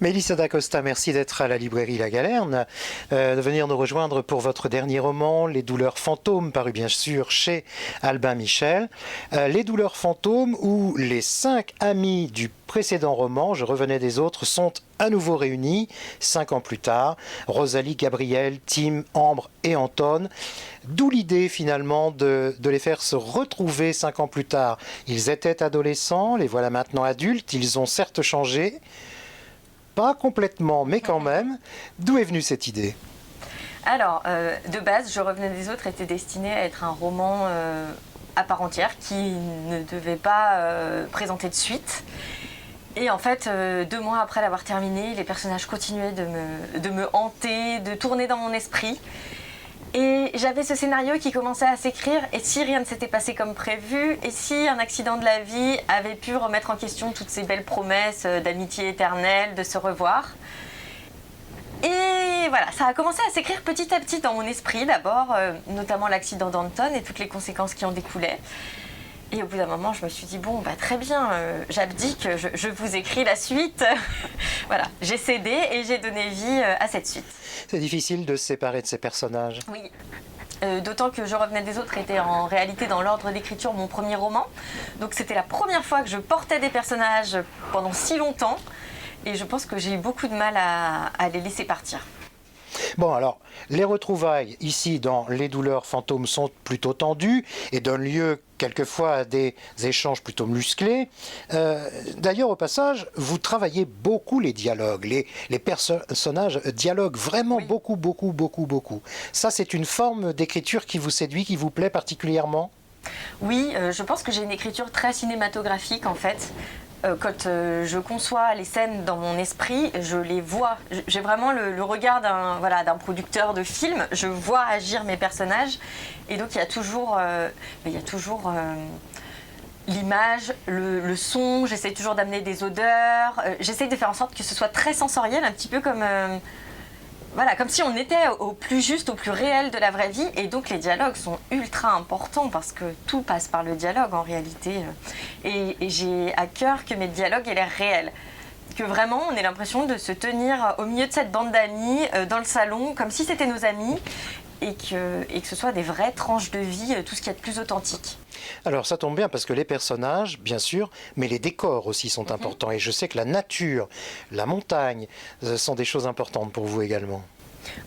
Mélissa d'Acosta, merci d'être à la librairie La Galerne, de venir nous rejoindre pour votre dernier roman, Les douleurs fantômes, paru bien sûr chez Albin Michel. Les douleurs fantômes, où les 5 amis du précédent roman, Je revenais des autres, sont à nouveau réunis 5 ans plus tard. Rosalie, Gabriel, Tim, Ambre et Anton. D'où l'idée finalement de les faire se retrouver 5 ans plus tard. Ils étaient adolescents, les voilà maintenant adultes, ils ont certes changé. Pas complètement, mais quand même. D'où est venue cette idée ? Alors, de base, Je revenais des autres était destiné à être un roman à part entière qui ne devait pas présenter de suite. Et en fait, 2 mois après l'avoir terminé, les personnages continuaient de me hanter, de tourner dans mon esprit. Et j'avais ce scénario qui commençait à s'écrire, et si rien ne s'était passé comme prévu, et si un accident de la vie avait pu remettre en question toutes ces belles promesses d'amitié éternelle, de se revoir. Et voilà, ça a commencé à s'écrire petit à petit dans mon esprit, d'abord, notamment l'accident d'Anton et toutes les conséquences qui en découlaient. Et au bout d'un moment, je me suis dit, bon, bah, très bien, j'abdique, je vous écris la suite. Voilà, j'ai cédé et j'ai donné vie à cette suite. C'est difficile de se séparer de ces personnages. Oui, d'autant que Je revenais des autres était en réalité dans l'ordre d'écriture mon premier roman. Donc c'était la première fois que je portais des personnages pendant si longtemps. Et je pense que j'ai eu beaucoup de mal à les laisser partir. Bon, alors, les retrouvailles ici dans Les douleurs fantômes sont plutôt tendues et donnent lieu quelquefois à des échanges plutôt musclés. D'ailleurs, au passage, vous travaillez beaucoup les dialogues. Les personnages dialoguent vraiment Oui. beaucoup. Ça, c'est une forme d'écriture qui vous séduit, qui vous plaît particulièrement ? Oui, je pense que j'ai une écriture très cinématographique en fait. Quand je conçois les scènes dans mon esprit, je les vois. J'ai vraiment le regard d'un producteur de film. Je vois agir mes personnages. Et donc il y a toujours, l'image, le son. J'essaie toujours d'amener des odeurs. J'essaie de faire en sorte que ce soit très sensoriel, un petit peu comme... comme si on était au plus juste, au plus réel de la vraie vie. Et donc les dialogues sont ultra importants parce que tout passe par le dialogue en réalité. Et j'ai à cœur que mes dialogues aient l'air réels. Que vraiment on ait l'impression de se tenir au milieu de cette bande d'amis, dans le salon, comme si c'était nos amis. Et que ce soit des vraies tranches de vie, tout ce qu'il y a de plus authentique. Alors ça tombe bien parce que les personnages, bien sûr, mais les décors aussi sont importants. Et je sais que la nature, la montagne, sont des choses importantes pour vous également.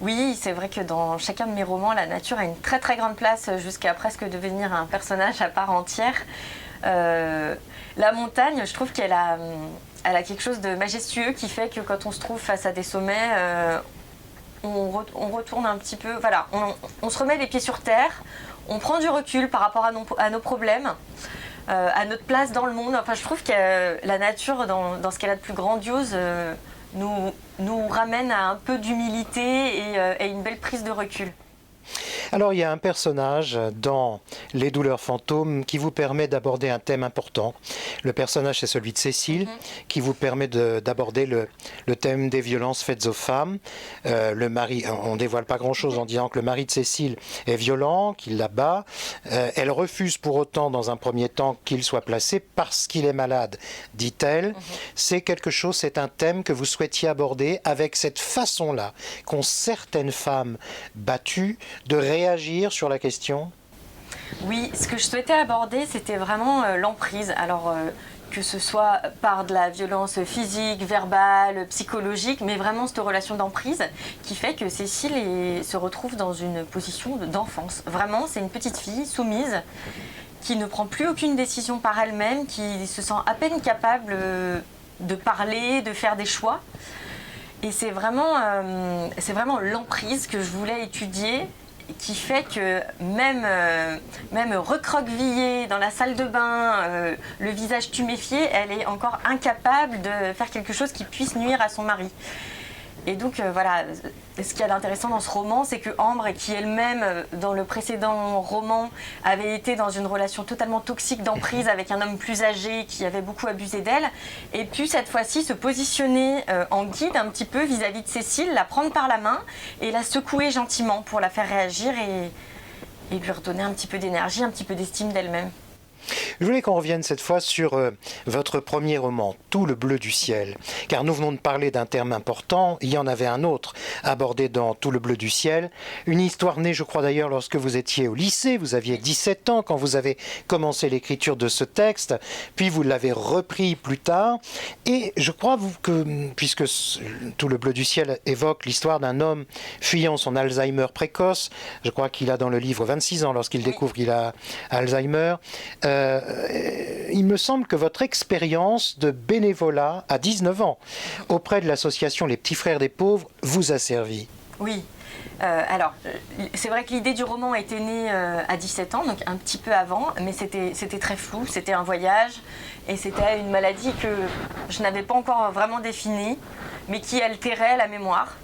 Oui, c'est vrai que dans chacun de mes romans, la nature a une très très grande place jusqu'à presque devenir un personnage à part entière. La montagne, je trouve qu'elle a quelque chose de majestueux qui fait que quand on se trouve face à des sommets, on retourne un petit peu, voilà, on se remet les pieds sur terre, on prend du recul par rapport à nos problèmes, à notre place dans le monde. Enfin, je trouve que la nature, dans ce qu'elle a de plus grandiose, nous ramène à un peu d'humilité et une belle prise de recul. Alors il y a un personnage dans Les douleurs fantômes qui vous permet d'aborder un thème important. Le personnage c'est celui de Cécile qui vous permet d'aborder le thème des violences faites aux femmes. Le mari, on dévoile pas grand chose en disant que le mari de Cécile est violent, qu'il la bat. Elle refuse pour autant dans un premier temps qu'il soit placé parce qu'il est malade, dit-elle. C'est quelque chose, c'est un thème que vous souhaitiez aborder avec cette façon-là qu'ont certaines femmes battues de réagir sur la question. Oui, ce que je souhaitais aborder, c'était vraiment l'emprise. Alors, que ce soit par de la violence physique, verbale, psychologique, mais vraiment cette relation d'emprise qui fait que Cécile se retrouve dans une position d'enfance. Vraiment, c'est une petite fille soumise qui ne prend plus aucune décision par elle-même, qui se sent à peine capable de parler, de faire des choix. Et c'est vraiment l'emprise que je voulais étudier, qui fait que même recroquevillée dans la salle de bain, le visage tuméfié, elle est encore incapable de faire quelque chose qui puisse nuire à son mari. Et donc voilà, ce qui est intéressant dans ce roman, c'est que Ambre, qui elle-même, dans le précédent roman, avait été dans une relation totalement toxique d'emprise avec un homme plus âgé qui avait beaucoup abusé d'elle, ait pu cette fois-ci se positionner en guide un petit peu vis-à-vis de Cécile, la prendre par la main et la secouer gentiment pour la faire réagir et lui redonner un petit peu d'énergie, un petit peu d'estime d'elle-même. Je voulais qu'on revienne cette fois sur votre premier roman, Tout le bleu du ciel, car nous venons de parler d'un terme important, il y en avait un autre abordé dans Tout le bleu du ciel, une histoire née, je crois d'ailleurs, lorsque vous étiez au lycée, vous aviez 17 ans quand vous avez commencé l'écriture de ce texte, puis vous l'avez repris plus tard, et je crois que, puisque Tout le bleu du ciel évoque l'histoire d'un homme fuyant son Alzheimer précoce, je crois qu'il a dans le livre 26 ans lorsqu'il découvre qu'il a Alzheimer, il me semble que votre expérience de bénévolat à 19 ans auprès de l'association Les Petits Frères des Pauvres vous a servi. Oui. Alors, c'est vrai que l'idée du roman était née à 17 ans, donc un petit peu avant, mais c'était très flou, c'était un voyage et c'était une maladie que je n'avais pas encore vraiment définie, mais qui altérait la mémoire.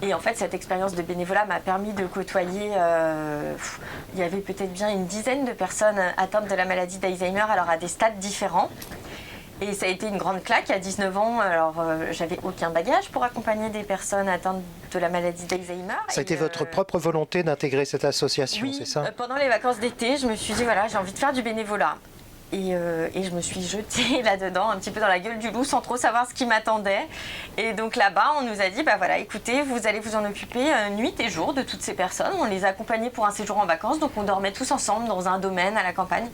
Et en fait, cette expérience de bénévolat m'a permis de côtoyer, il y avait peut-être bien une dizaine de personnes atteintes de la maladie d'Alzheimer, alors à des stades différents. Et ça a été une grande claque à 19 ans. Alors, j'avais aucun bagage pour accompagner des personnes atteintes de la maladie d'Alzheimer. Ça a été votre propre volonté d'intégrer cette association, oui, c'est ça? Pendant les vacances d'été, je me suis dit, voilà, j'ai envie de faire du bénévolat. Et je me suis jetée là-dedans, un petit peu dans la gueule du loup, sans trop savoir ce qui m'attendait. Et donc là-bas, on nous a dit, bah voilà, écoutez, vous allez vous en occuper nuit et jour de toutes ces personnes. On les accompagnait pour un séjour en vacances, donc on dormait tous ensemble dans un domaine à la campagne.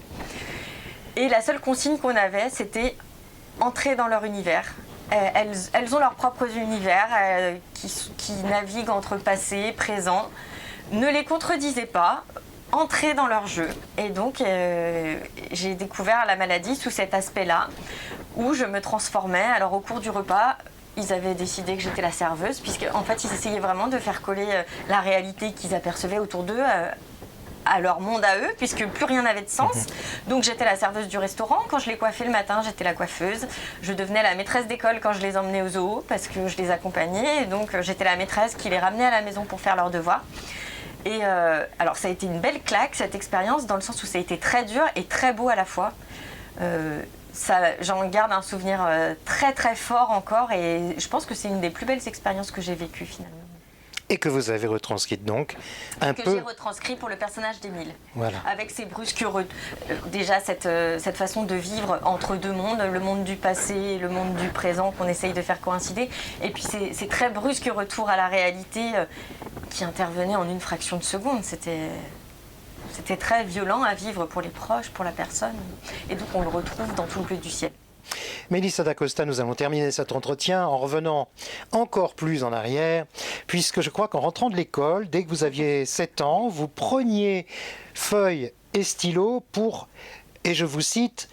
Et la seule consigne qu'on avait, c'était entrer dans leur univers. Elles ont leurs propres univers qui naviguent entre passé, présent. Ne les contredisez pas, entrez dans leur jeu. Et donc, j'ai découvert la maladie sous cet aspect-là, où je me transformais. Alors, au cours du repas, ils avaient décidé que j'étais la serveuse, puisqu'en fait, ils essayaient vraiment de faire coller la réalité qu'ils apercevaient autour d'eux à leur monde à eux, puisque plus rien n'avait de sens. Donc j'étais la serveuse du restaurant. Quand je les coiffais le matin, j'étais la coiffeuse. Je devenais la maîtresse d'école quand je les emmenais au zoo, parce que je les accompagnais. Et donc j'étais la maîtresse qui les ramenait à la maison pour faire leurs devoirs. Et alors ça a été une belle claque, cette expérience, dans le sens où ça a été très dur et très beau à la fois. J'en garde un souvenir très très fort encore, et je pense que c'est une des plus belles expériences que j'ai vécues finalement. Et que vous avez retranscrite donc un peu. Que j'ai retranscrit pour le personnage d'Émile. Voilà. Avec ses brusques déjà cette façon de vivre entre deux mondes, le monde du passé et le monde du présent qu'on essaye de faire coïncider. Et puis ces très brusques retours à la réalité qui intervenaient en une fraction de seconde. C'était très violent à vivre pour les proches, pour la personne. Et donc on le retrouve dans Tout le bleu du ciel. Mélissa d'Acosta, nous allons terminer cet entretien en revenant encore plus en arrière, puisque je crois qu'en rentrant de l'école, dès que vous aviez 7 ans, vous preniez feuille et stylo pour, et je vous cite,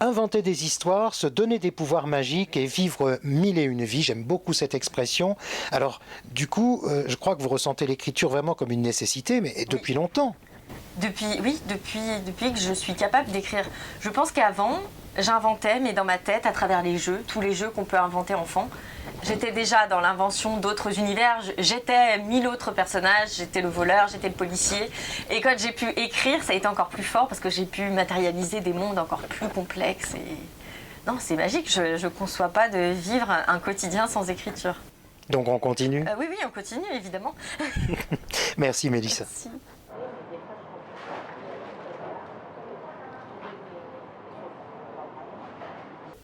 inventer des histoires, se donner des pouvoirs magiques et vivre 1001 vies. J'aime beaucoup cette expression. Alors, du coup, je crois que vous ressentez l'écriture vraiment comme une nécessité, mais depuis longtemps. Depuis que je suis capable d'écrire. Je pense qu'avant, j'inventais, mais dans ma tête, à travers les jeux, tous les jeux qu'on peut inventer enfant. J'étais déjà dans l'invention d'autres univers, j'étais 1000 autres personnages, j'étais le voleur, j'étais le policier. Et quand j'ai pu écrire, ça a été encore plus fort parce que j'ai pu matérialiser des mondes encore plus complexes. Et... non, c'est magique, je ne conçois pas de vivre un quotidien sans écriture. Donc on continue ? Oui, on continue, évidemment. Merci Mélissa. Merci.